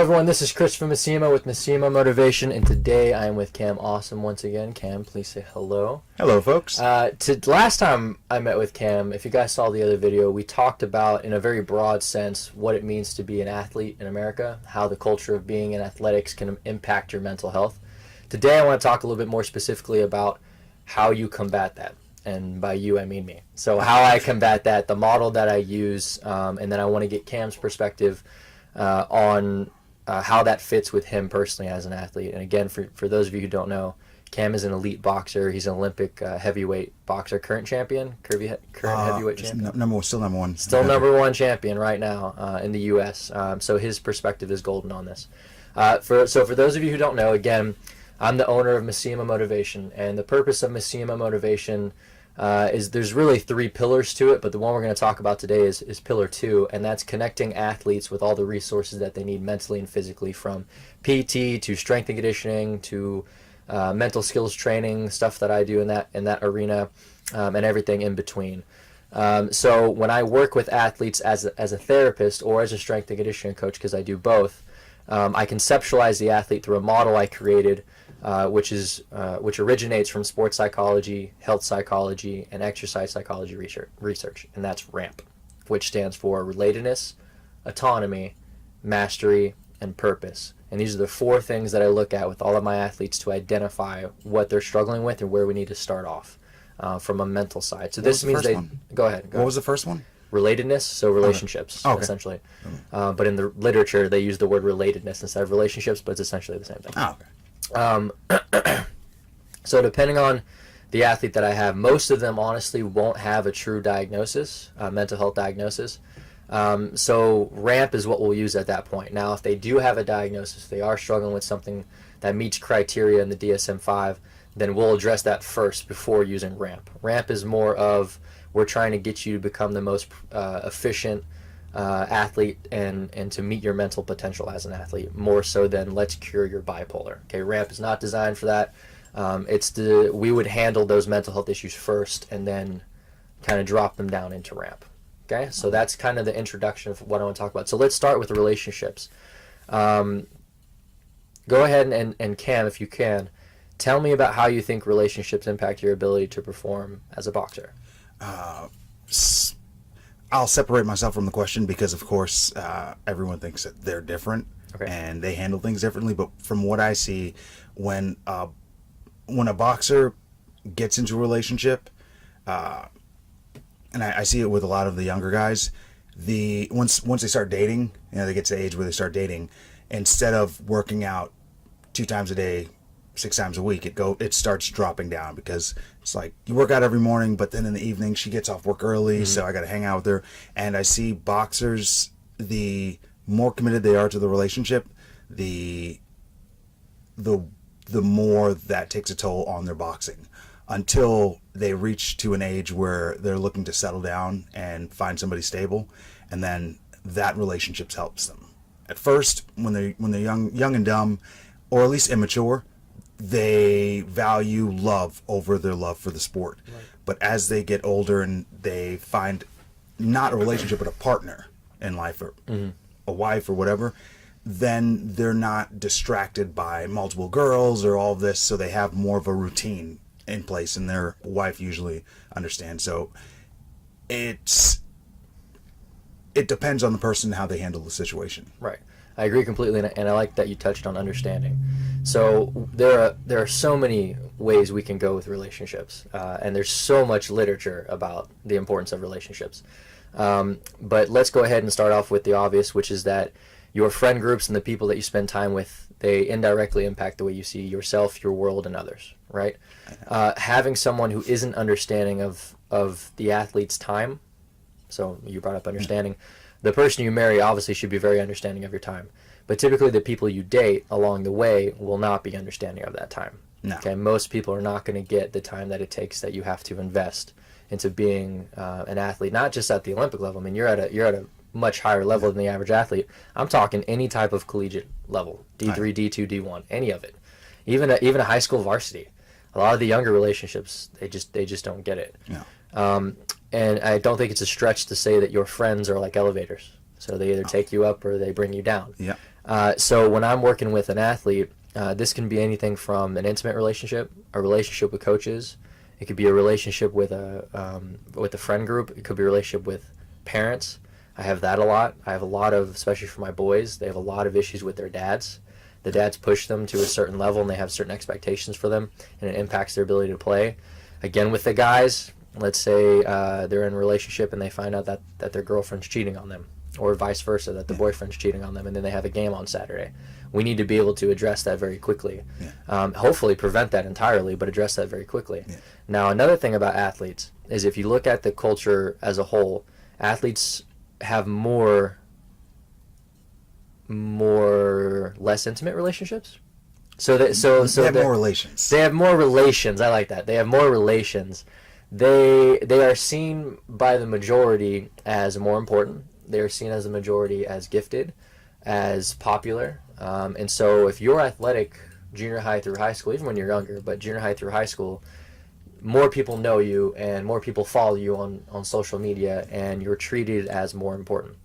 everyone, this is Chris from Missimo with Missimo Motivation, and today I am with Cam Awesome once again. Cam, please say hello. Hello, folks. Last time I met with Cam, if you guys saw the other video, we talked about, in a very broad sense, what it means to be an athlete in America, how the culture of being in athletics can impact your mental health. Today I want to talk a little bit more specifically about how you combat that. And by you, I mean me. So how I combat that, the model that I use, and then I want to get Cam's perspective on how that fits with him personally as an athlete. And again, for those of you who don't know, Cam is an elite boxer. He's an Olympic heavyweight boxer, current champion, current heavyweight champion. Still number one. Still number one champion right now in the U.S. So his perspective is golden on this. For those of you who don't know, again, I'm the owner of Missimo Motivation, and the purpose of Missimo Motivation is there's really three pillars to it, but the one we're going to talk about today is pillar 2, and that's connecting athletes with all the resources that they need mentally and physically, from PT to strength and conditioning to mental skills training, stuff that I do in that arena, and everything in between. So when I work with athletes as a therapist or as a strength and conditioning coach, because I do both, I conceptualize the athlete through a model I created, which originates from sports psychology, health psychology, and exercise psychology research, and that's RAMP, which stands for relatedness, autonomy, mastery, and purpose. And these are the 4 things that I look at with all of my athletes to identify what they're struggling with and where we need to start off from a mental side. So this means go ahead. What was the first one? Relatedness, so relationships, essentially. But in the literature, they use the word relatedness instead of relationships, but it's essentially the same thing. Oh, okay. So depending on the athlete that I have, most of them honestly won't have a true diagnosis, mental health diagnosis. So RAMP is what we'll use at that point. Now, if they do have a diagnosis, they are struggling with something that meets criteria in the DSM-5, then we'll address that first before using RAMP. RAMP is more of, we're trying to get you to become the most efficient athlete and to meet your mental potential as an athlete, more so than let's cure your bipolar. Okay, RAMP is not designed for that. We would handle those mental health issues first and then kind of drop them down into RAMP. Okay, so that's kind of the introduction of what I want to talk about. So let's start with the relationships. Go ahead and Cam, if you can, tell me about how you think relationships impact your ability to perform as a boxer. I'll separate myself from the question because, of course, everyone thinks that they're different and they handle things differently. But from what I see, when a boxer gets into a relationship, and I see it with a lot of the younger guys, once they start dating, they get to the age where they start dating, instead of working out 2 times a day, 6 times a week, it starts dropping down, because it's like you work out every morning, but then in the evening she gets off work early, so I got to hang out with her. And I see boxers, the more committed they are to the relationship, the more that takes a toll on their boxing, until they reach to an age where they're looking to settle down and find somebody stable, and then that relationship helps them. At first, when they're young and dumb, or at least immature, they value love over their love for the sport. Right. But as they get older and they find not a relationship but a partner in life, or a wife or whatever, then they're not distracted by multiple girls or all of this, so they have more of a routine in place, and their wife usually understands. So it depends on the person how they handle the situation. Right. I agree completely, and I like that you touched on understanding. So there are so many ways we can go with relationships, and there's so much literature about the importance of relationships. But let's go ahead and start off with the obvious, which is that your friend groups and the people that you spend time with, they indirectly impact the way you see yourself, your world, and others, right? Having someone who isn't understanding of the athlete's time, so you brought up understanding, the person you marry obviously should be very understanding of your time. But typically the people you date along the way will not be understanding of that time. No. Okay, most people are not going to get the time that it takes that you have to invest into being an athlete, not just at the Olympic level. I mean, you're at a much higher level than the average athlete. I'm talking any type of collegiate level, D3, D2, D1, any of it. Even a high school varsity. A lot of the younger relationships, they just don't get it. Yeah. And I don't think it's a stretch to say that your friends are like elevators. So they either take you up or they bring you down. Yeah. So when I'm working with an athlete, this can be anything from an intimate relationship, a relationship with coaches. It could be a relationship with a friend group. It could be a relationship with parents. I have that a lot. I have a lot of, especially for my boys, they have a lot of issues with their dads. The dads push them to a certain level, and they have certain expectations for them, and it impacts their ability to play. Again, with the guys, let's say they're in a relationship and they find out that their girlfriend's cheating on them, or vice versa, that the boyfriend's cheating on them, and then they have a game on Saturday. We need to be able to address that very quickly. Hopefully prevent that entirely, but address that very quickly. Now, another thing about athletes is if you look at the culture as a whole, athletes have more less intimate relationships. So they have more relations. They have more relations. I like that. They have more relations. They are seen by the majority as more important. They are seen as the majority as gifted, as popular. And so if you're athletic junior high through high school, even when you're younger, but junior high through high school, more people know you and more people follow you on social media, and you're treated as more important.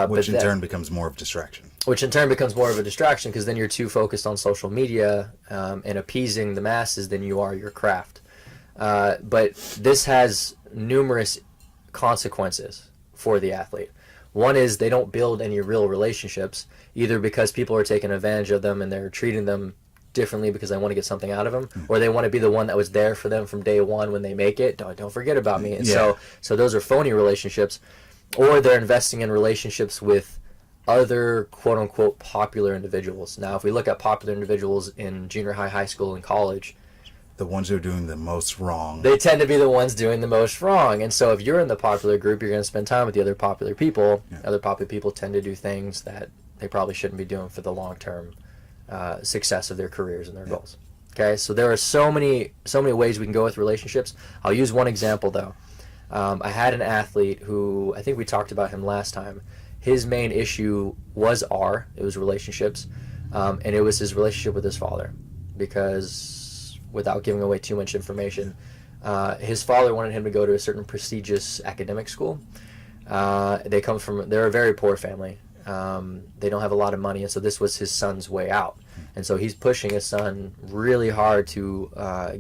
Which in turn becomes more of a distraction. Which in turn becomes more of a distraction because then you're too focused on social media and appeasing the masses than you are your craft. But this has numerous consequences for the athlete. One is they don't build any real relationships, either because people are taking advantage of them and they're treating them differently because they want to get something out of them, or they want to be the one that was there for them from day one when they make it. Don't forget about me. And so those are phony relationships, or they're investing in relationships with other quote-unquote popular individuals. Now, if we look at popular individuals in junior high, high school, and college, the ones who are doing the most wrong. They tend to be the ones doing the most wrong. And so if you're in the popular group, you're going to spend time with the other popular people. Other popular people tend to do things that they probably shouldn't be doing for the long-term success of their careers and their goals. Okay, so there are so many ways we can go with relationships. I'll use one example, though. I had an athlete who, I think we talked about him last time. His main issue was it was relationships, and it was his relationship with his father, because without giving away too much information, his father wanted him to go to a certain prestigious academic school. They're a very poor family. They don't have a lot of money, and so this was his son's way out. And so he's pushing his son really hard to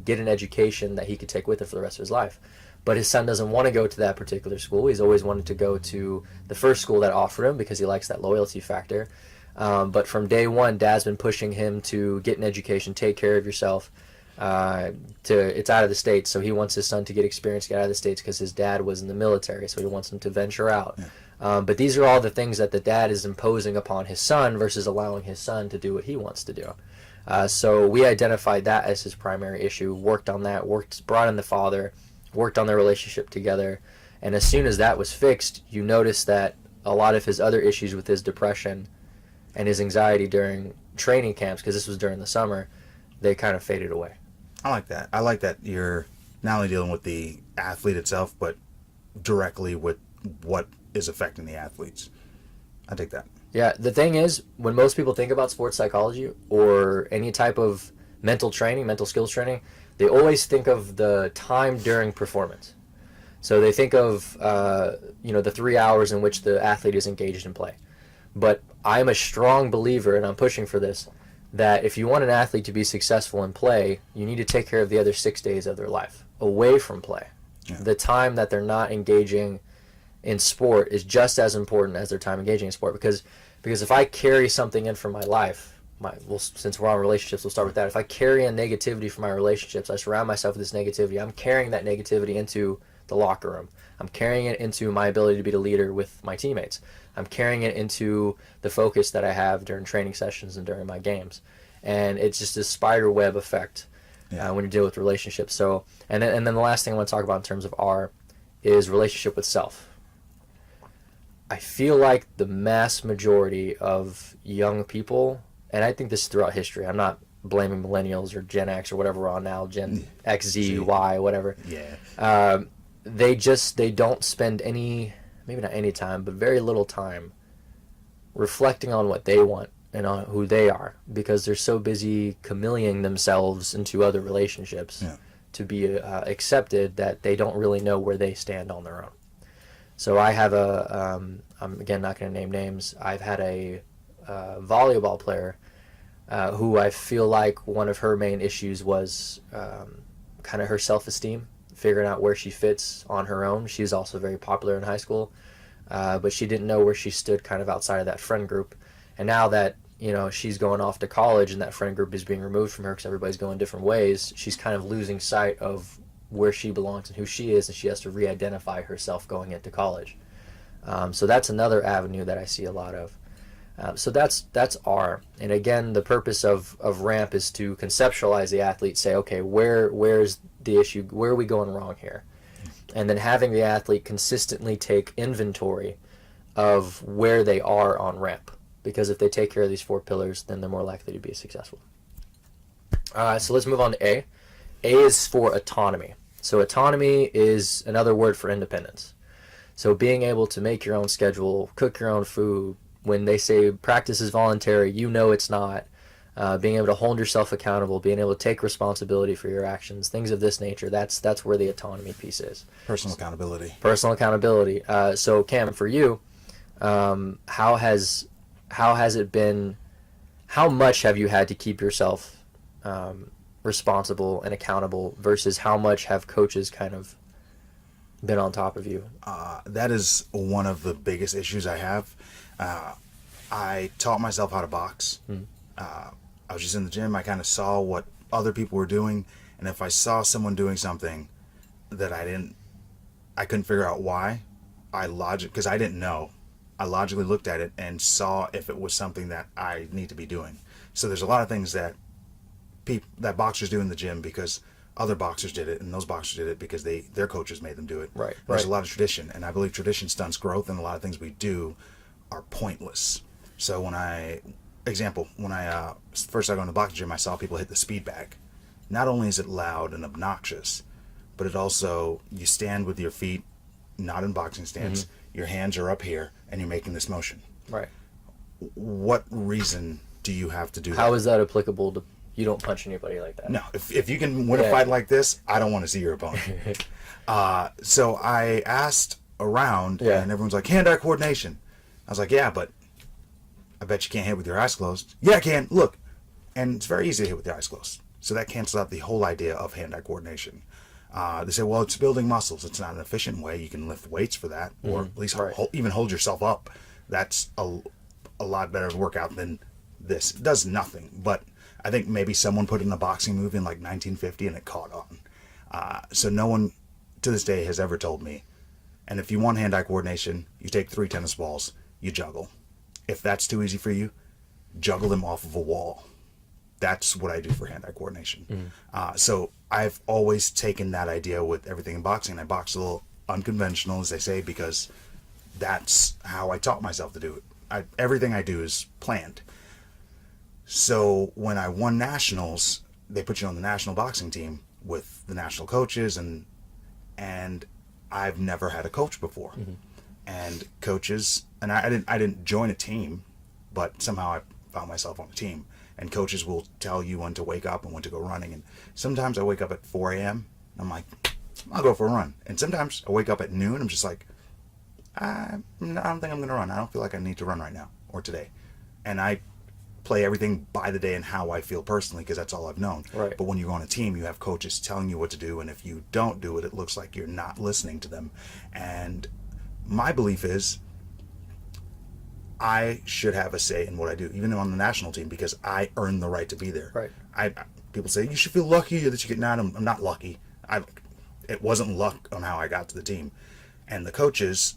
get an education that he could take with him for the rest of his life. But his son doesn't want to go to that particular school. He's always wanted to go to the first school that offered him because he likes that loyalty factor. But from day one, Dad's been pushing him to get an education, take care of yourself. It's out of the States, so he wants his son to get experience, get out of the States, because his dad was in the military, so he wants him to venture out. But these are all the things that the dad is imposing upon his son versus allowing his son to do what he wants to do. So we identified that as his primary issue, worked on that, brought in the father, worked on their relationship together, and as soon as that was fixed, you notice that a lot of his other issues with his depression and his anxiety during training camps, because this was during the summer, they kind of faded away. I like that. I like that you're not only dealing with the athlete itself, but directly with what is affecting the athletes. I take that. Yeah, the thing is, when most people think about sports psychology or any type of mental training, mental skills training, they always think of the time during performance. So they think of the 3 hours in which the athlete is engaged in play. But I'm a strong believer, and I'm pushing for this, that if you want an athlete to be successful in play, you need to take care of the other 6 days of their life away from play. The time that they're not engaging in sport is just as important as their time engaging in sport, because if I carry something in from my life, since we're on relationships, we'll start with that. If I carry in negativity from my relationships, I surround myself with this negativity, I'm carrying that negativity into the locker room. I'm carrying it into my ability to be the leader with my teammates. I'm carrying it into the focus that I have during training sessions and during my games. And it's just a spider web effect when you deal with relationships. So, and then the last thing I want to talk about in terms of R is relationship with self. I feel like the mass majority of young people, and I think this is throughout history, I'm not blaming millennials or Gen X or whatever we're on now, Gen X, Z, Y, whatever. They don't spend maybe not any time, but very little time reflecting on what they want and on who they are, because they're so busy chameleoning themselves into other relationships to be accepted that they don't really know where they stand on their own. So I have I'm again not going to name names. I've had a volleyball player who I feel like one of her main issues was kind of her self-esteem, figuring out where she fits on her own. She was also very popular in high school, but she didn't know where she stood kind of outside of that friend group. And now that, you know, she's going off to college and that friend group is being removed from her because everybody's going different ways, she's kind of losing sight of where she belongs and who she is, and she has to re-identify herself going into college. So that's another avenue that I see a lot of. So that's R. And again, the purpose of RAMP is to conceptualize the athlete, say, okay, where's the issue? Where are we going wrong here? And then having the athlete consistently take inventory of where they are on RAMP. Because if they take care of these 4 pillars, then they're more likely to be successful. So let's move on to A. A is for autonomy. So autonomy is another word for independence. So being able to make your own schedule, cook your own food. When they say practice is voluntary, you know it's not. Being able to hold yourself accountable, being able to take responsibility for your actions, things of this nature, that's where the autonomy piece is. Personal accountability. Personal accountability. So Cam, for you, how has it been, how much have you had to keep yourself responsible and accountable versus how much have coaches kind of been on top of you? That is one of the biggest issues I have. I taught myself how to box. I was just in the gym. I kind of saw what other people were doing, and if I saw someone doing something that I couldn't figure out why, because I didn't know, I logically looked at it and saw if it was something that I need to be doing. So there's a lot of things that boxers do in the gym because other boxers did it, and those boxers did it because their coaches made them do it. Right. There's a lot of tradition, and I believe tradition stunts growth, and a lot of things we do are pointless. So when I first started going to the boxing gym, I saw people hit the speed bag. Not only is it loud and obnoxious, but it also, you stand with your feet not in boxing stance, your hands are up here, and you're making this motion. Right. What reason do you have to do that? How is that applicable to, you don't punch anybody like that? No, if you can win a fight like this, I don't want to see your opponent. So I asked around, and everyone's like, hand-eye coordination. I was like, yeah, but I bet you can't hit with your eyes closed. Yeah, I can. Look. And it's very easy to hit with your eyes closed. So that cancels out the whole idea of hand-eye coordination. They say, well, it's building muscles. It's not an efficient way. You can lift weights for that, or at least even hold yourself up. That's a lot better workout than this. It does nothing. But I think maybe someone put in a boxing move in like 1950 and it caught on. So no one to this day has ever told me. And if you want hand-eye coordination, you take 3 tennis balls, you juggle. If that's too easy for you, juggle them off of a wall. That's what I do for hand-eye coordination. So I've always taken that idea with everything in boxing. I box a little unconventional, as they say, because that's how I taught myself to do it. Everything I do is planned. So when I won nationals, they put you on the national boxing team with the national coaches, and I've never had a coach before. And coaches, and I didn't join a team, but somehow I found myself on a team. And coaches will tell you when to wake up and when to go running. And sometimes I wake up at 4 a.m. and I'm like, I'll go for a run. And sometimes I wake up at noon. I'm just like, I don't think I'm going to run. I don't feel like I need to run right now or today. And I play everything by the day and how I feel personally, because that's all I've known. Right. But when you're on a team, you have coaches telling you what to do. And if you don't do it, it looks like you're not listening to them. And my belief is, I should have a say in what I do, even on the national team, because I earned the right to be there. Right. People say you should feel lucky that you get. Not. I'm not lucky. It wasn't luck on how I got to the team, and the coaches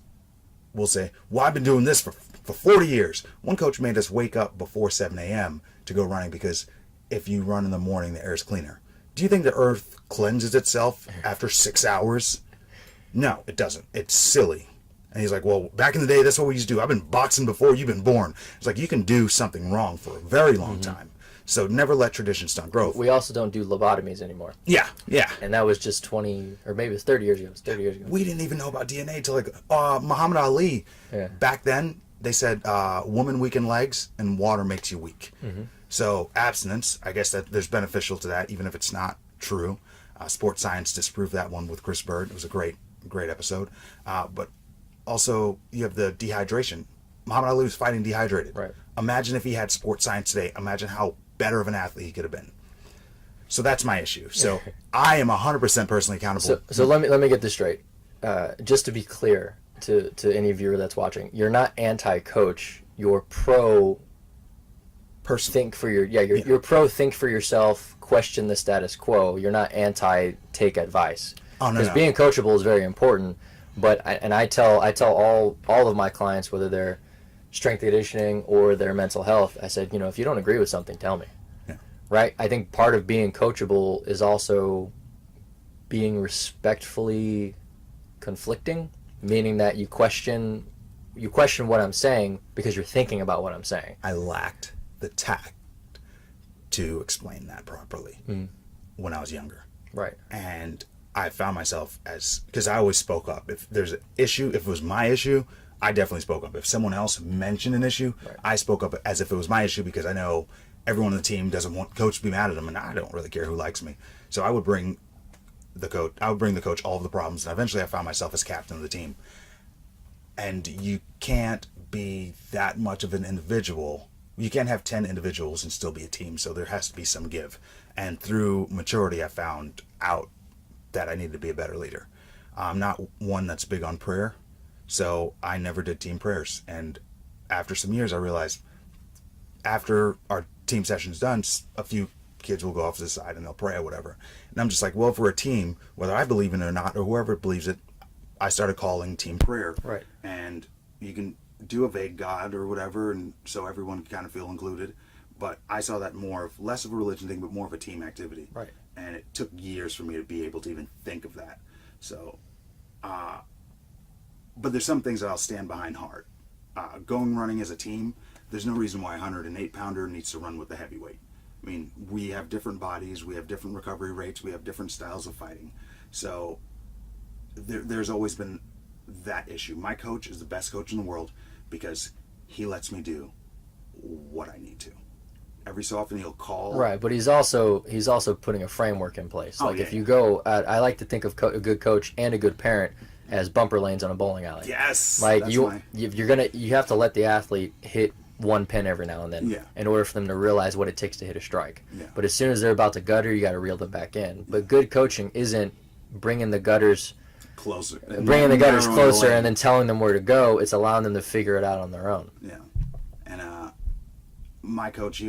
will say, "Well, I've been doing this for 40 years." One coach made us wake up before 7 a.m. to go running because if you run in the morning, the air is cleaner. Do you think the earth cleanses itself after 6 hours? No, it doesn't. It's silly. And he's like, well, back in the day, that's what we used to do. I've been boxing before you've been born. It's like, you can do something wrong for a very long time. So never let tradition stunt growth. We also don't do lobotomies anymore. Yeah. And that was just 20, or maybe it was 30 years ago. It was 30 years ago. We didn't even know about DNA until like Muhammad Ali. Yeah. Back then, they said woman weaken legs and water makes you weak. So abstinence, I guess that there's beneficial to that, even if it's not true. Sports science disproved that one with Chris Bird. It was a great episode. But also, you have the dehydration. Muhammad Ali was fighting dehydrated. Right. Imagine if he had sports science today. Imagine how better of an athlete he could have been. So that's my issue. So I am 100% personally accountable. So let me get this straight. Just to be clear to any viewer that's watching, you're not anti-coach. You're pro. Think for you're pro. Think for yourself. Question the status quo. You're not anti. Take advice. Oh, no, Because no. being coachable is very important. But I tell all of my clients, whether they're strength and conditioning or their mental health, I said, if you don't agree with something, tell me. Yeah. Right? I think part of being coachable is also being respectfully conflicting, meaning that you question what I'm saying because you're thinking about what I'm saying. I lacked the tact to explain that properly when I was younger. Right. And I found myself because I always spoke up. If there's an issue, if it was my issue, I definitely spoke up. If someone else mentioned an issue, Right. I spoke up as if it was my issue because I know everyone on the team doesn't want coach to be mad at them, and I don't really care who likes me. So I would bring the coach all of the problems, and eventually I found myself as captain of the team. And you can't be that much of an individual. You can't have 10 individuals and still be a team, so there has to be some give. And through maturity, I found out that I needed to be a better leader. I'm not one that's big on prayer, so I never did team prayers. And after some years, I realized after our team session's done, a few kids will go off to the side and they'll pray or whatever. And I'm just like, well, if we're a team, whether I believe in it or not, or whoever believes it, I started calling team prayer. Right. And you can do a vague God or whatever, and so everyone can kind of feel included. But I saw that less of a religion thing, but more of a team activity. Right. And it took years for me to be able to even think of that. So, but there's some things that I'll stand behind hard. Going running as a team, there's no reason why a 108-pounder needs to run with the heavyweight. I mean, we have different bodies, we have different recovery rates, we have different styles of fighting. So there's always been that issue. My coach is the best coach in the world because he lets me do what I need to. Every so often he'll call. Right, but he's also putting a framework in place. If you go, I like to think of a good coach and a good parent as bumper lanes on a bowling alley. Yes. You have to let the athlete hit one pin every now and then in order for them to realize what it takes to hit a strike. Yeah. But as soon as they're about to gutter, you got to reel them back in. But good coaching isn't bringing the gutters closer, and then telling them where to go. It's allowing them to figure it out on their own. Yeah. And my coach,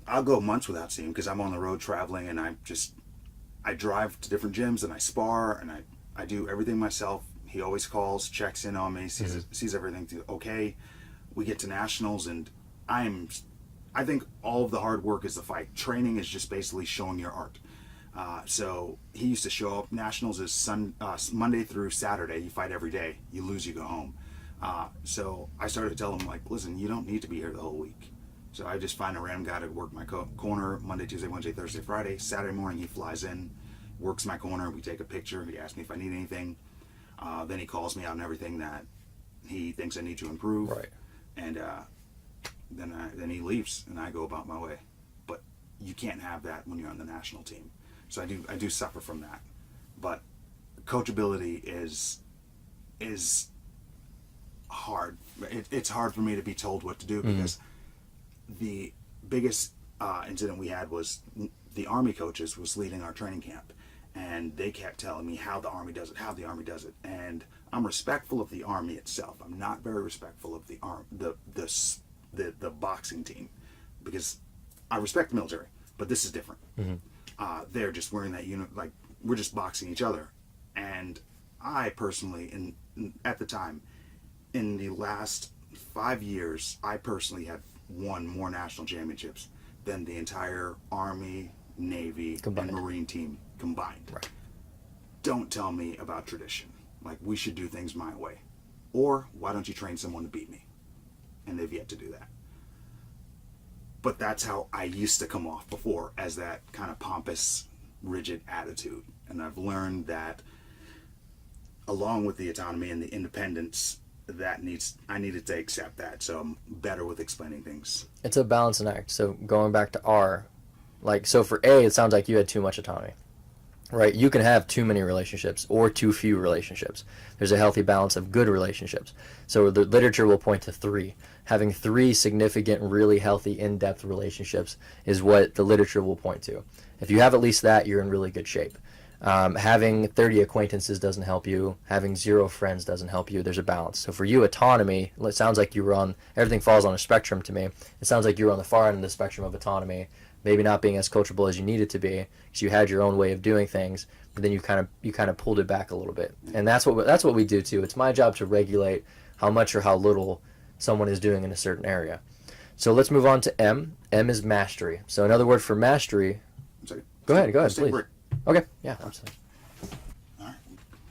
I'll go months without seeing him because I'm on the road traveling, and I drive to different gyms and I spar and I do everything myself. He always calls, checks in on me, sees everything okay. We get to nationals, and I think all of the hard work is the fight. Training is just basically showing your art. So he used to show up. Nationals is Monday through Saturday. You fight every day. You lose, you go home. So I started to tell him, listen, you don't need to be here the whole week. So I just find a random guy to work my corner Monday, Tuesday, Wednesday, Thursday, Friday. Saturday morning he flies in, works my corner. We take a picture. He asks me if I need anything. Then he calls me out on everything that he thinks I need to improve. Right. And then he leaves, and I go about my way. But you can't have that when you're on the national team. So I do suffer from that. But coachability is hard. It's hard for me to be told what to do because the biggest incident we had was the Army coaches was leading our training camp, and they kept telling me how the Army does it, and I'm respectful of the Army itself. I'm not very respectful of the boxing team because I respect the military, but this is different. They're just wearing that unit, we're just boxing each other. And I personally, at the time, in the last 5 years, I personally have won more national championships than the entire Army, Navy, Combined. and Marine team combined. Right. Don't tell me about tradition. We should do things my way. Or why don't you train someone to beat me? And they've yet to do that. But that's how I used to come off before, as that kind of pompous, rigid attitude. And I've learned that along with the autonomy and the independence, I needed to accept that. So I'm better with explaining things. It's a balancing act. So going back to R, so for A, it sounds like you had too much autonomy. right? You can have too many relationships or too few relationships. There's a healthy balance of good relationships. So the literature will point to 3. Having 3 significant, really healthy, in-depth relationships is what the literature will point to. If you have at least that, you're in really good shape. Having 30 acquaintances doesn't help you. Having 0 friends doesn't help you. There's a balance. So for you, autonomy, it sounds like you were on, everything falls on a spectrum to me. It sounds like you were on the far end of the spectrum of autonomy, maybe not being as coachable as you needed to be because you had your own way of doing things, but then you kind of pulled it back a little bit. And that's what we do too. It's my job to regulate how much or how little someone is doing in a certain area. So let's move on to M. M is mastery. So another word for mastery. Go ahead, please. Okay, yeah, absolutely. All right.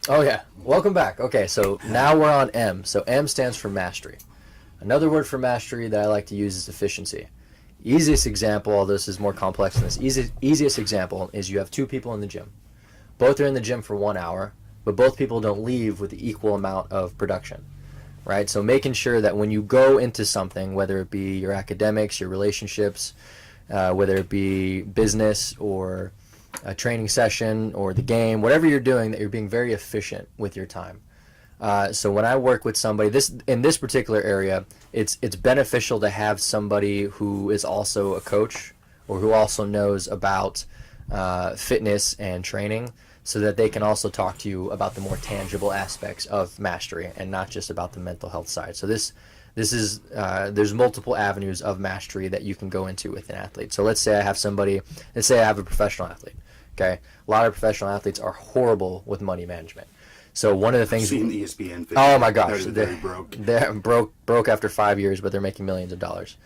Oh yeah, welcome back. Okay, so now we're on M. So M stands for mastery. Another word for mastery that I like to use is efficiency. Easiest example, although this is more complex than this, easiest example is you have 2 people in the gym. Both are in the gym for 1 hour, but both people don't leave with the equal amount of production, right? So making sure that when you go into something, whether it be your academics, your relationships, whether it be business or a training session or the game, whatever you're doing, that you're being very efficient with your time. So when I work with somebody, in this particular area, it's beneficial to have somebody who is also a coach or who also knows about fitness and training, so that they can also talk to you about the more tangible aspects of mastery and not just about the mental health side. So this is there's multiple avenues of mastery that you can go into with an athlete. So let's say I have a professional athlete. Okay, a lot of professional athletes are horrible with money management. So one of the things. I've seen the ESPN video. Oh my gosh, they're broke. They're broke after 5 years, but they're making millions of dollars.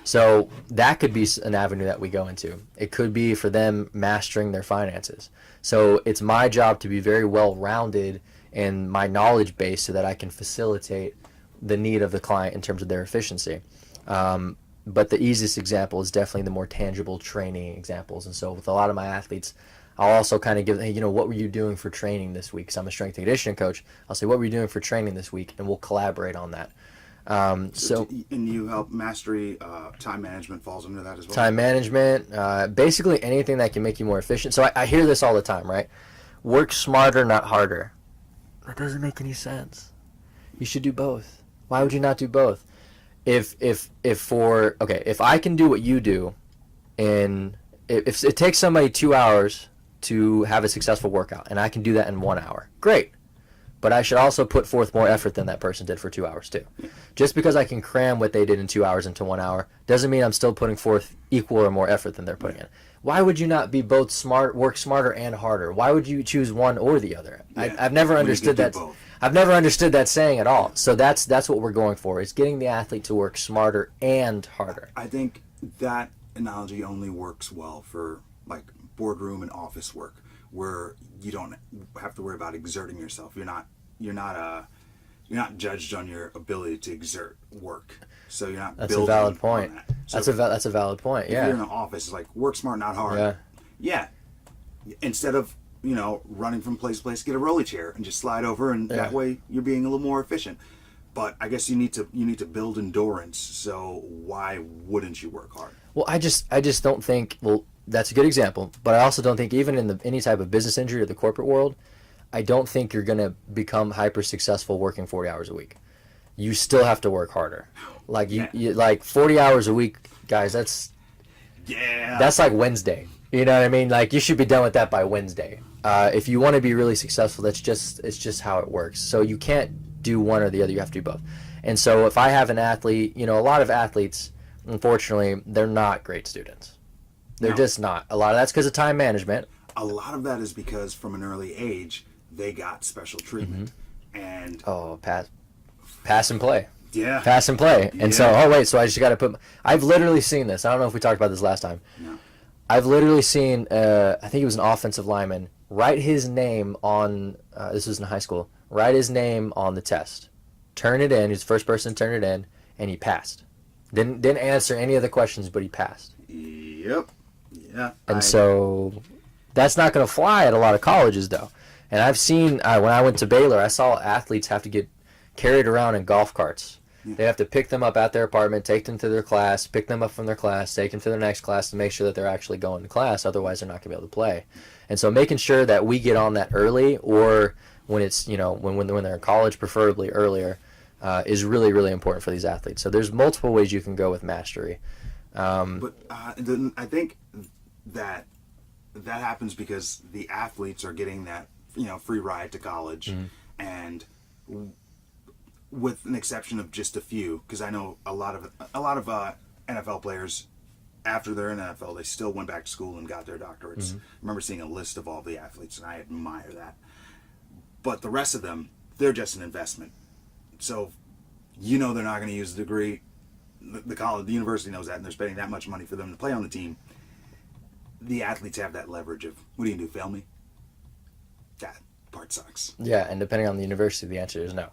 So that could be an avenue that we go into. It could be for them mastering their finances. So it's my job to be very well rounded in my knowledge base so that I can facilitate the need of the client in terms of their efficiency. But the easiest example is definitely the more tangible training examples. And so with a lot of my athletes, I'll also kind of give, hey, what were you doing for training this week? Because I'm a strength and conditioning coach. I'll say, what were you doing for training this week? And we'll collaborate on that. And you help mastery, time management falls under that as well? Time management, basically anything that can make you more efficient. So I hear this all the time, right? Work smarter, not harder. That doesn't make any sense. You should do both. Why would you not do both? If I can do what you do, and if it takes somebody 2 hours to have a successful workout, and I can do that in 1 hour, great. But I should also put forth more effort than that person did for 2 hours too. Just because I can cram what they did in 2 hours into 1 hour doesn't mean I'm still putting forth equal or more effort than they're putting in. Why would you not be both work smarter and harder? Why would you choose one or the other? Yeah, I've never understood that. I've never understood that saying at all. So that's what we're going for, is getting the athlete to work smarter and harder. I think that analogy only works well for like boardroom and office work, where you don't have to worry about exerting yourself. You're not judged on your ability to exert work. So you're not. That's a valid point. So that's a valid point. Yeah. If you're in an office, it's like work smart, not hard. Yeah. Instead of running from place to place, get a rolly chair and just slide over, and that way you're being a little more efficient. But I guess you need to build endurance. So why wouldn't you work hard? Well, I just don't think. Well, that's a good example, but I also don't think even in any type of business injury or the corporate world, I don't think you're gonna become hyper successful working 40 hours a week. You still have to work harder. Like you like 40 hours a week, guys. That's like Wednesday. You know what I mean? Like you should be done with that by Wednesday. If you want to be really successful, it's just how it works. So you can't do one or the other. You have to do both. And so if I have an athlete, a lot of athletes, unfortunately, they're not great students. They're just not. A lot of that's because of time management. A lot of that is because from an early age, they got special treatment. And pass and play. Yeah. Pass and play. And so, so I just got to put... I've literally seen this. I don't know if we talked about this last time. No. I've literally seen, I think it was an offensive lineman, write his name on, this was in high school, write his name on the test. Turn it in. He's the first person to turn it in, and he passed. Didn't answer any of the questions, but he passed. Yep. Yeah. And so that's not going to fly at a lot of colleges, though. And I've seen, when I went to Baylor, I saw athletes have to get carried around in golf carts They have to pick them up at their apartment, take them to their class, pick them up from their class, take them to their next class to make sure that they're actually going to class. Otherwise, they're not going to be able to play. And so making sure that we get on that early, or when it's, when they're in college, preferably earlier, is really, really important for these athletes. So there's multiple ways you can go with mastery. But I think that happens because the athletes are getting that free ride to college, and with an exception of just a few, because I know a lot of NFL players, after they're in the NFL, they still went back to school and got their doctorates. I remember seeing a list of all the athletes, and I admire that. But the rest of them, they're just an investment. So, they're not going to use the degree. The college, the university knows that, and they're spending that much money for them to play on the team. The athletes have that leverage of, what do you do, fail me? That part sucks. Yeah, and depending on the university, the answer is no.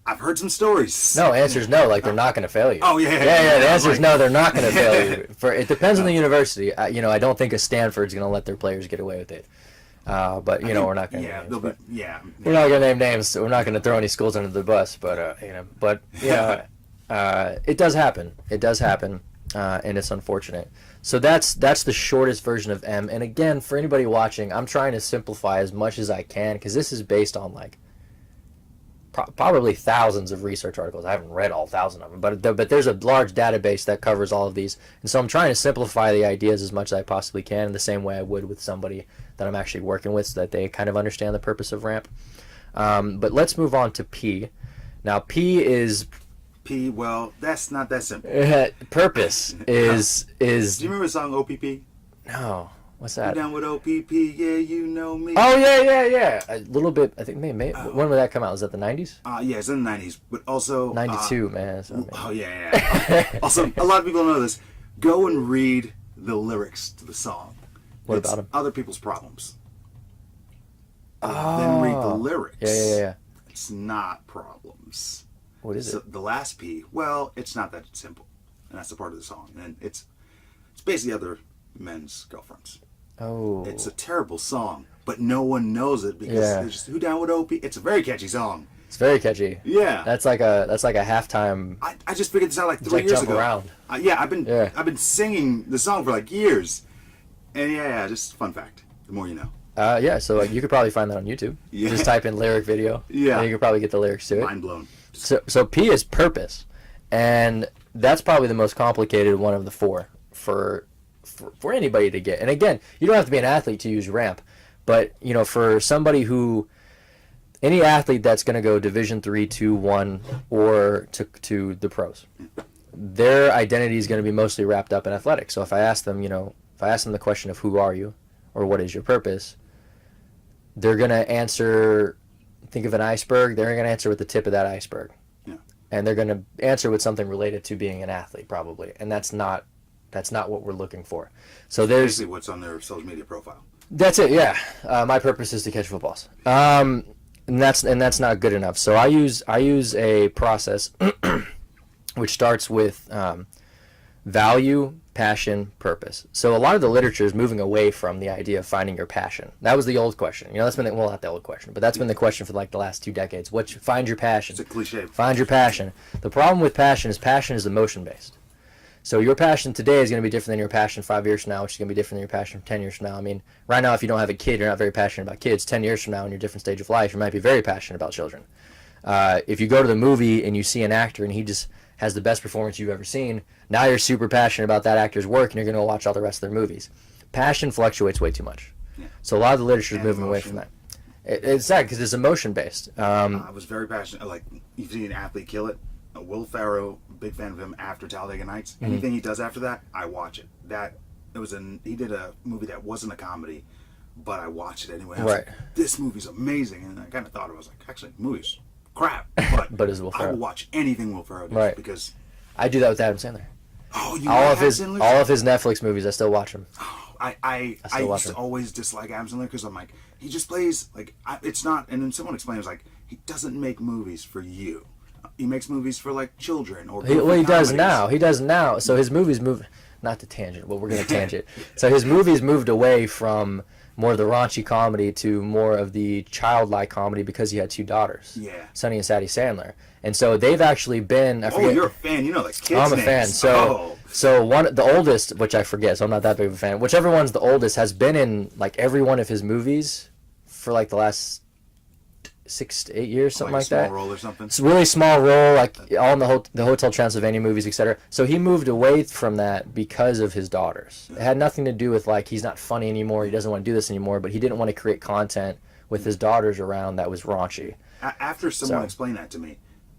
I've heard some stories. No, answer is no, like they're not going to fail you. Oh, yeah. The answer is no, they're not going to fail you. It depends on the university. I don't think a Stanford's going to let their players get away with it. But we're not going to name names. We're not going to name names. So we're not going to throw any schools under the bus. But it does happen. It does happen, and it's unfortunate. So that's the shortest version of M. And again, for anybody watching, I'm trying to simplify as much as I can, because this is based on probably thousands of research articles. I haven't read all 1,000 of them, but there's a large database that covers all of these, and so I'm trying to simplify the ideas as much as I possibly can, in the same way I would with somebody that I'm actually working with, so that they kind of understand the purpose of ramp. But let's move on to P. Now, P, well, that's not that simple. Purpose is. Do you remember the song OPP? No. What's that? You down with OPP? Yeah, you know me. Oh, yeah. A little bit. I think maybe. When would that come out? Was that the 90s? Yeah, it's in the 90s. But also... 92, man. Oh, yeah. Also, a lot of people know this. Go and read the lyrics to the song. What about them? Other people's problems. Oh. Then read the lyrics. Yeah. It's not problems. What is it? The last P, well, it's not that simple. And that's the part of the song. And it's basically other men's girlfriends. Oh. It's a terrible song, but no one knows it because they're just, who down with OP? It's a very catchy song. It's very catchy. Yeah. That's like a halftime. I just figured this out like 3 years ago. Around. I've been singing the song for like years. And just fun fact. The more you know. So you could probably find that on YouTube. Yeah. Just type in lyric video. Yeah. And you could probably get the lyrics to it. Mind blown. So P is purpose. And that's probably the most complicated one of the four for anybody to get. And again, you don't have to be an athlete to use ramp, but for somebody any athlete that's going to go Division 3, 2, 1, or to the pros, their identity is going to be mostly wrapped up in athletics. So if I ask them, the question of who are you, or what is your purpose, they're going to answer. Think of an iceberg. They're going to answer with the tip of that iceberg, and they're going to answer with something related to being an athlete, probably, and that's not what we're looking for. So there's basically what's on their social media profile. That's it. Yeah, my purpose is to catch footballs, and that's not good enough. So I use a process which starts with value, passion, purpose. So a lot of the literature is moving away from the idea of finding your passion. That was the old question. That's been not the old question, but that's been the question for like the last 2 decades. Find your passion. It's a cliche. Find your passion. The problem with passion is emotion based. So your passion today is going to be different than your passion 5 years from now, which is going to be different than your passion 10 years from now. I mean, right now, if you don't have a kid, you're not very passionate about kids. 10 years from now, in your different stage of life, you might be very passionate about children. If you go to the movie and you see an actor and he just has the best performance you've ever seen, now you're super passionate about that actor's work and you're going to watch all the rest of their movies. Passion fluctuates way too much. Yeah. So a lot of the literature is moving away from that. It's sad because it's emotion based. I was very passionate. Like, you've seen an athlete kill it. Will Ferrell, big fan of him after Talladega Nights. Anything he does after that, I watch it. He did a movie that wasn't a comedy, but I watched it anyway. Right. Like, this movie's amazing, and I kind of thought it was like, actually, the movie's crap. But it's Will Ferrell. I will watch anything Will Ferrell does because I do that with Adam Sandler. Oh, you all of his Netflix movies, I still watch them. Oh, I used to always dislike Adam Sandler because I'm like, he just plays like it's not. And then someone explains like he doesn't make movies for you. He makes movies for like children or he does now. He does now. So his movies not to tangent, but we're going to tangent. So his movies moved away from more of the raunchy comedy to more of the childlike comedy because he had two daughters, Yeah. Sonny and Sadie Sandler. And so they've actually been. I forget, you're a fan. You know the kids' I'm a names. fan. So the oldest, which I forget, so I'm not that big of a fan. Whichever one's the oldest has been in like every one of his movies for like the last 6 to 8 years, something like that. Small role or something. It's a really small role, like all in the Hotel Transylvania movies, etc. So he moved away from that because of his daughters. It had nothing to do with like he's not funny anymore, he doesn't want to do this anymore, but he didn't want to create content with his daughters around that was raunchy. After someone explained that to me,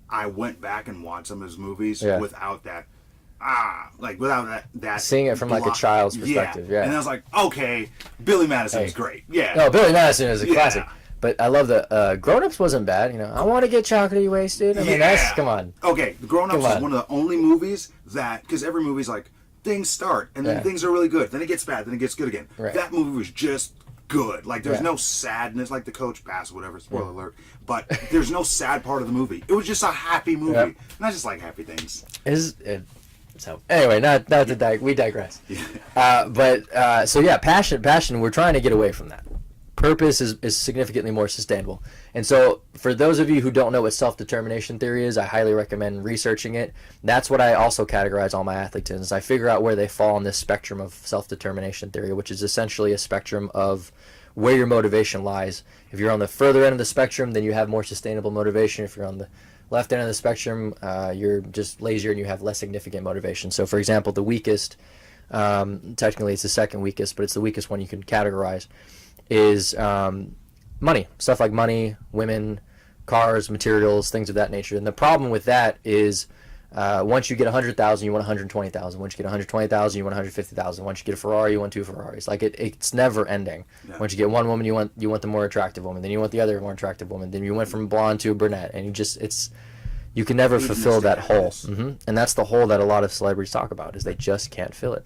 I went back and watched some of his movies without that. Without that seeing it from like a child's perspective, yeah. And I was like, okay, Billy Madison's great, yeah. No, Billy Madison is a classic. But I love the Grown Ups wasn't bad, you know. I want to get chocolatey wasted. I mean, that's, come on. Okay, The Grown Ups is one of the only movies that, because every movie's like, things start, and then things are really good, then it gets bad, then it gets good again. Right. That movie was just good. Like, there's no sadness, like the coach passed, whatever, spoiler alert, but there's no sad part of the movie. It was just a happy movie. And I just like happy things. So anyway, not to we digress. Passion, we're trying to get away from that. Purpose is significantly more sustainable. And so for those of you who don't know what self-determination theory is, I highly recommend researching it. That's what I also categorize all my athletes in, is I figure out where they fall on this spectrum of self-determination theory, which is essentially a spectrum of where your motivation lies. If you're on the further end of the spectrum, then you have more sustainable motivation. If you're on the left end of the spectrum, you're just lazier and you have less significant motivation. So for example, the weakest, technically it's the second weakest, but it's the weakest one you can categorize, is money. Stuff like money, women, cars, materials, things of that nature. And the problem with that is once you get 100,000, you want 120,000. Once you get 120,000, you want 150,000. Once you get a Ferrari, you want 2 Ferraris. Like it's never ending. Yeah. Once you get one woman, you want the more attractive woman. Then you want the other more attractive woman. Then you went from blonde to a brunette, and you can never fulfill that hole. Mm-hmm. And that's the hole that a lot of celebrities talk about, is they just can't fill it.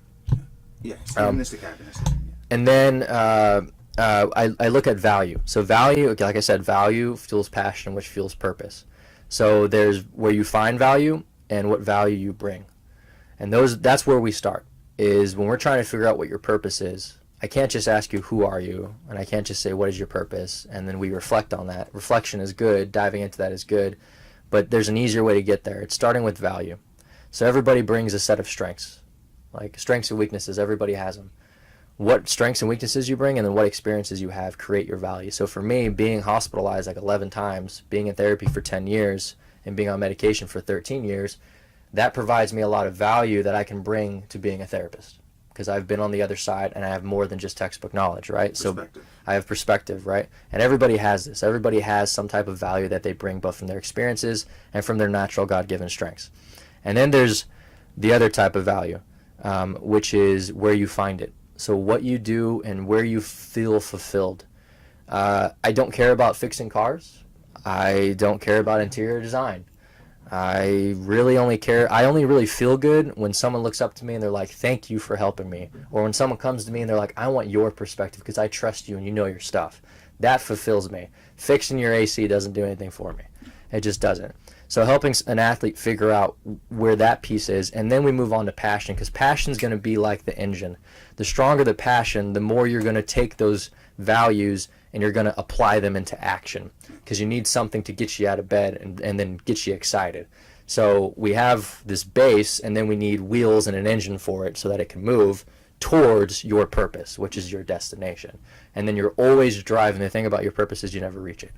Yeah, hedonistic happiness. And then I look at value. So value, like I said, value fuels passion, which fuels purpose. So there's where you find value and what value you bring. And that's where we start, is when we're trying to figure out what your purpose is. I can't just ask you, who are you? And I can't just say, what is your purpose? And then we reflect on that. Reflection is good. Diving into that is good. But there's an easier way to get there. It's starting with value. So everybody brings a set of strengths. Like strengths and weaknesses, everybody has them. What strengths and weaknesses you bring and then what experiences you have create your value. So for me, being hospitalized like 11 times, being in therapy for 10 years, and being on medication for 13 years, that provides me a lot of value that I can bring to being a therapist, because I've been on the other side and I have more than just textbook knowledge, right? So I have perspective, right? And everybody has this. Everybody has some type of value that they bring, both from their experiences and from their natural God-given strengths. And then there's the other type of value, which is where you find it. So what you do and where you feel fulfilled. I don't care about fixing cars. I don't care about interior design. I only really feel good when someone looks up to me and they're like, thank you for helping me. Or when someone comes to me and they're like, I want your perspective because I trust you and you know your stuff. That fulfills me. Fixing your AC doesn't do anything for me. It just doesn't. So helping an athlete figure out where that piece is, and then we move on to passion, because passion is going to be like the engine. The stronger the passion, the more you're going to take those values and you're going to apply them into action, because you need something to get you out of bed and then get you excited. So we have this base, and then we need wheels and an engine for it so that it can move towards your purpose, which is your destination. And then you're always driving. The thing about your purpose is you never reach it.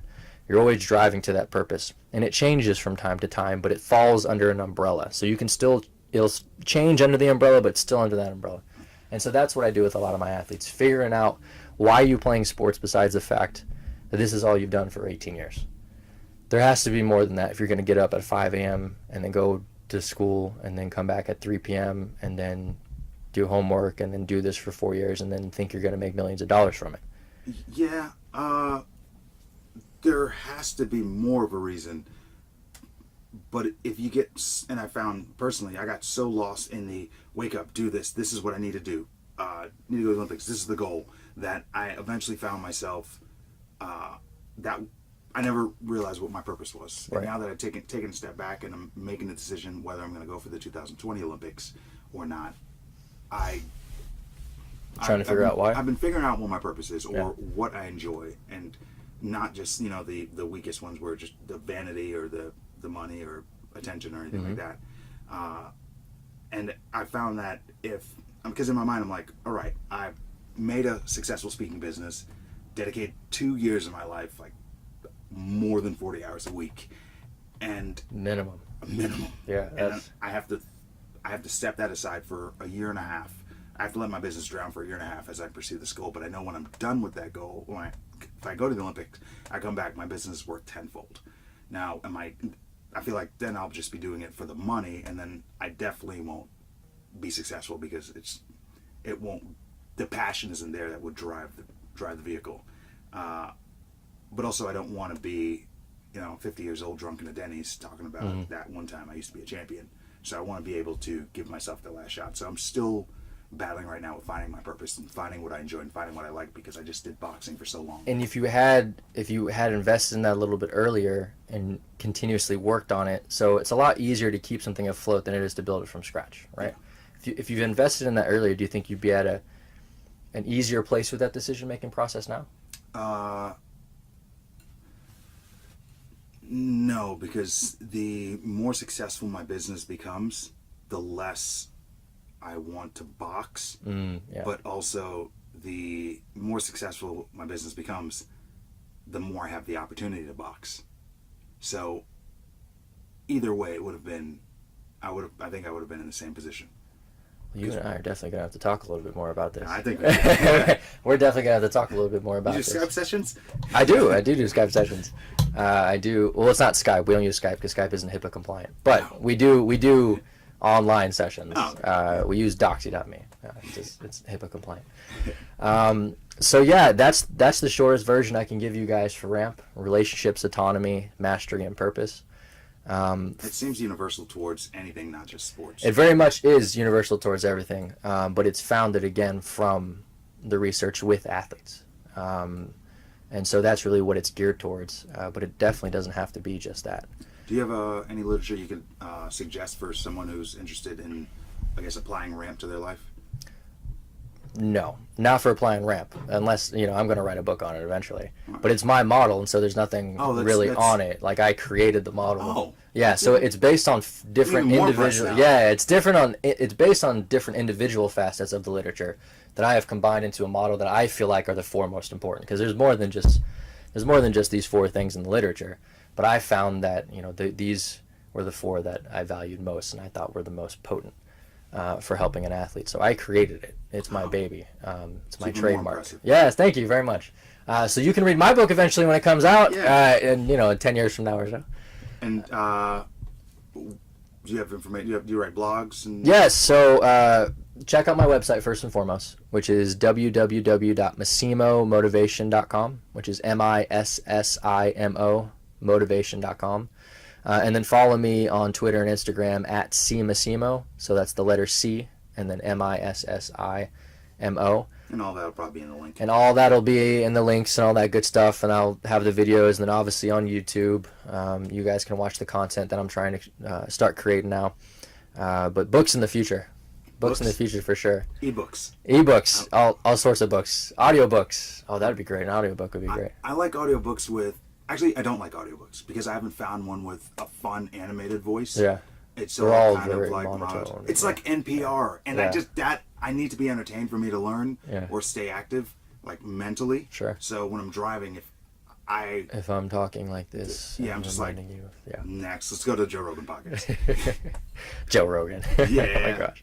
You're always driving to that purpose, and it changes from time to time, but it falls under an umbrella. So you can it'll change under the umbrella, but it's still under that umbrella. And so that's what I do with a lot of my athletes, figuring out why you playing sports besides the fact that this is all you've done for 18 years. There has to be more than that if you're going to get up at 5 a.m. and then go to school and then come back at 3 p.m. and then do homework and then do this for 4 years and then think you're going to make millions of dollars from it. Yeah, there has to be more of a reason. But if you get, and I found personally, I got so lost in the wake up, do this is what I need to do, need to go to the Olympics, this is the goal, that I eventually found myself that I never realized what my purpose was. Right. And now that I've taken a step back and I'm making a decision whether I'm going to go for the 2020 Olympics or not, I Trying to figure out why? I've been figuring out what my purpose is, or Yeah. what I enjoy, and not just the weakest ones where just the vanity or the money or attention or anything like that. And I found that because in my mind I'm like, all right, I've made a successful speaking business, dedicated 2 years of my life, like more than 40 hours a week, and Minimum. Yeah. and I have to step that aside for a year and a half. I have to let my business drown for a year and a half as I pursue this goal. But I know when I'm done with that goal, if I go to the Olympics, I come back, my business is worth tenfold. Now, I feel like then I'll just be doing it for the money, and then I definitely won't be successful because it won't. The passion isn't there that would drive the vehicle. But also, I don't want to be, 50 years old, drunk in a Denny's, talking about that one time I used to be a champion. So I want to be able to give myself the last shot. So I'm still battling right now with finding my purpose and finding what I enjoy and finding what I like, because I just did boxing for so long. And if you had invested in that a little bit earlier and continuously worked on it, so it's a lot easier to keep something afloat than it is to build it from scratch, right? Yeah. If you've invested in that earlier, do you think you'd be at an easier place with that decision making process now? No, because the more successful my business becomes, the less I want to box. Yeah. But also, the more successful my business becomes, the more I have the opportunity to box. So either way, it would have been, I think I would have been in the same position. You and I are definitely going to have to talk a little bit more about this. I think we're definitely going to have to talk a little bit more about this. You do Skype sessions? I do Skype sessions. I do. Well, it's not Skype. We don't use Skype because Skype isn't HIPAA compliant. But we do online sessions. Oh. We use Doxy.me. It's HIPAA compliant. So yeah, that's the shortest version I can give you guys for RAMP: relationships, autonomy, mastery, and purpose. It seems universal towards anything, not just sports. It very much is universal towards everything, but it's founded again from the research with athletes. And so that's really what it's geared towards, but it definitely doesn't have to be just that. Do you have any literature you could suggest for someone who's interested in, I guess, applying RAMP to their life? No, not for applying RAMP, unless, I'm going to write a book on it eventually. But it's my model, and so there's nothing really on it. Like, I created the model. Oh. Yeah, so it's based on different individual. Yeah, it's based on different individual facets of the literature that I have combined into a model that I feel like are the four most important. Because there's more than just these four things in the literature. But I found that these were the four that I valued most, and I thought were the most potent for helping an athlete. So I created it. It's my baby. It's my trademark. Yes, thank you very much. So you can read my book eventually when it comes out, in 10 years from now or so. And do you have information? Do you write blogs? Yes. So check out my website first and foremost, which is www.missimomotivation.com, which is MISSIMO motivation.com. And then follow me on Twitter and Instagram at @CMissimo. So that's the letter C and then MISSIMO. And all that'll probably be in the link. And all that'll be in the links and all that good stuff. And I'll have the videos, and then obviously on YouTube. You guys can watch the content that I'm trying to start creating now. But books in the future. Books in the future for sure. Ebooks. All sorts of books. Audiobooks. Oh, that'd be great. An audiobook would be great. I like audiobooks with... Actually, I don't like audiobooks because I haven't found one with a fun animated voice. Yeah. It's They're all kind very of like monotone. It's like NPR, and I need to be entertained for me to learn or stay active, like mentally. Sure. So when I'm driving, if I'm talking like this, I'm just like, next, let's go to the Joe Rogan podcast. Joe Rogan. Yeah. Oh my gosh.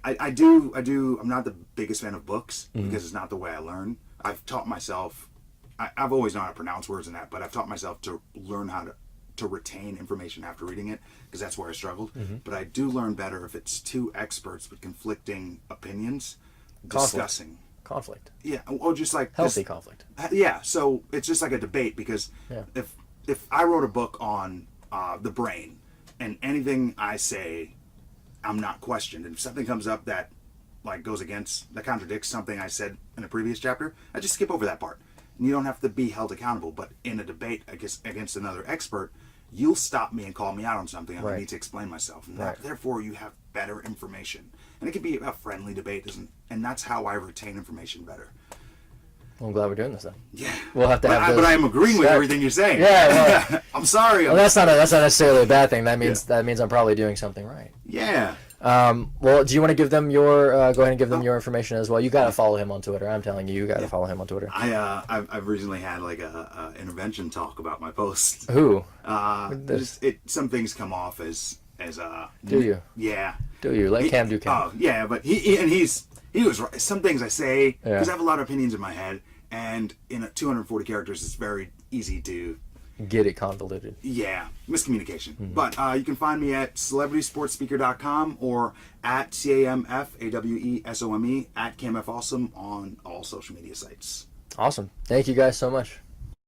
I do. I'm not the biggest fan of books because it's not the way I learn. I've taught myself. I've always known how to pronounce words and that, but I've taught myself to learn how to retain information after reading it, because that's where I struggled. But I do learn better if it's two experts with conflicting opinions discussing. Conflict. Yeah, or just like healthy conflict. Yeah, so it's just like a debate, because if I wrote a book on the brain and anything I say, I'm not questioned, and if something comes up that that contradicts something I said in a previous chapter, I just skip over that part. And you don't have to be held accountable. But in a debate against another expert, you'll stop me and call me out on something, and I need to explain myself. And therefore, you have better information. And it can be a friendly debate, and that's how I retain information better. Well, I'm glad we're doing this then. Yeah. We'll have to have But I am agreeing with everything you're saying. Yeah, well, I'm sorry. Well, that's not necessarily a bad thing. That means I'm probably doing something right. Yeah. Well, do you want to give them your go ahead and give them your information as well? You got to follow him on Twitter. I'm telling you, got to follow him on Twitter. I've recently had like a intervention talk about my posts. Who? Some things come off as Do you? Yeah. Do you? Let Cam do Cam. Oh yeah, but he was right. Some things I say because I have a lot of opinions in my head, and in 240 characters, it's very easy to get it convoluted. Yeah, miscommunication. But you can find me at celebritysportspeaker.com or at CAMFAWESOME at CamFAwesome on all social media sites. Awesome. Thank you guys so much.